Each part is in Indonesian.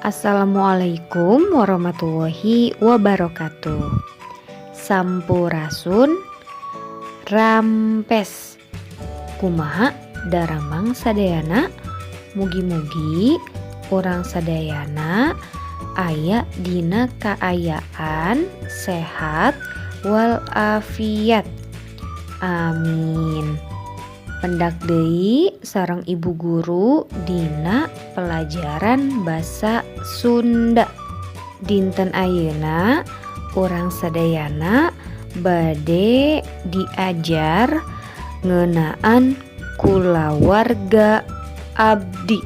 Assalamualaikum warahmatullahi wabarakatuh. Sampurasun rampes kumaha daramang sadayana. Mugi-mugi orang sadayana aya dina kaayaan sehat walafiat. Amin. Pendak deui sareng ibu guru dina pelajaran basa Sunda. Dinten ayeuna urang sadayana bade diajar ngeunaan kulawarga abdi.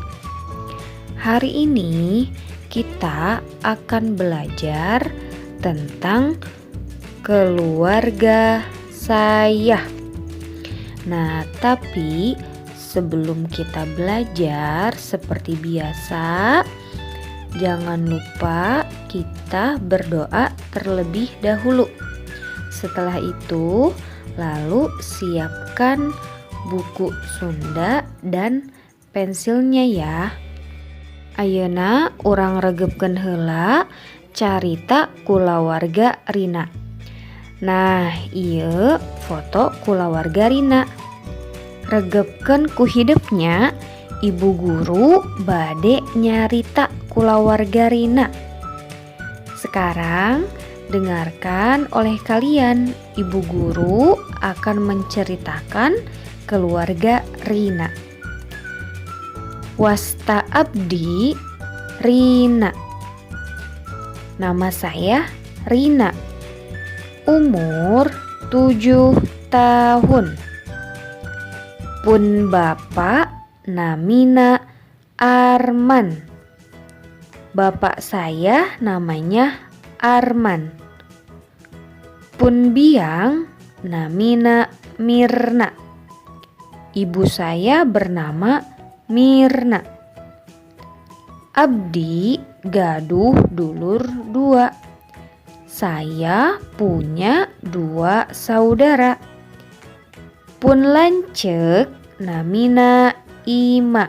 Hari ini kita akan belajar tentang keluarga saya. Nah, tapi sebelum kita belajar seperti biasa, jangan lupa kita berdoa terlebih dahulu. Setelah itu, lalu siapkan buku Sunda dan pensilnya ya. Ayeuna urang regepkeun heula carita kulawarga Rina. Nah, ieu foto kulawarga Rina. Regepkeun ku hidupnya, ibu guru bade nyarita kulawarga Rina. Sekarang dengarkan oleh kalian, ibu guru akan menceritakan keluarga Rina. Wasta abdi Rina. Nama saya Rina. Umur 7 tahun. Pun bapak namina Arman. Bapak saya namanya Arman. Pun biang namina Mirna. Ibu saya bernama Mirna. Abdi gaduh dulur 2. Saya punya 2 saudara. Pun lanceuk namina Ima.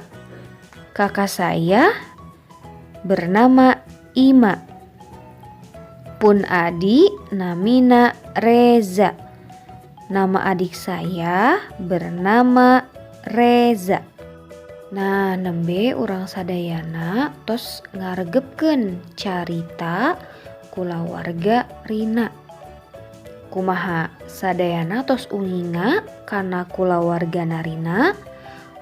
Kakak saya bernama Ima. Pun adik namina Reza. Nama adik saya bernama Reza. Nah, nembe urang sadayana tos ngaregepkeun carita kulawarga Rina. Kumaha sadayana tos uninga kana kulawargana Rina.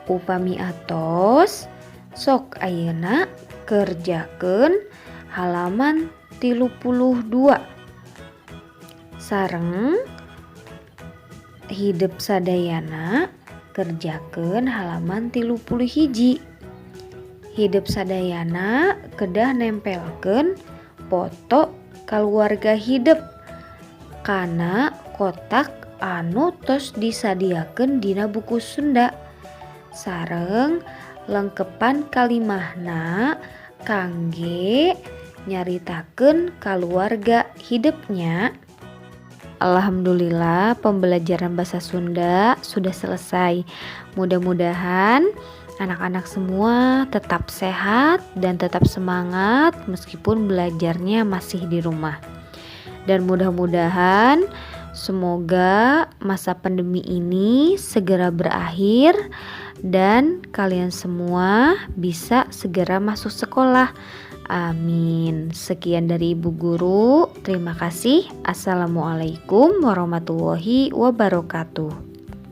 Upami atos sok ayeuna kerjakeun halaman 32 sareng hidup sadayana kerjakeun halaman 31. Hidup sadayana kedah nempelkeun foto keluarga hidup kana kotak anu tos disadiakeun dina buku Sunda sareng lengkepan kalimahna kangge nyaritakeun keluarga hidupnya. Alhamdulillah pembelajaran bahasa Sunda sudah selesai. Mudah-mudahan anak-anak semua tetap sehat dan tetap semangat meskipun belajarnya masih di rumah. Dan mudah-mudahan semoga masa pandemi ini segera berakhir dan kalian semua bisa segera masuk sekolah. Amin. Sekian dari Ibu Guru. Terima kasih. Assalamualaikum warahmatullahi wabarakatuh.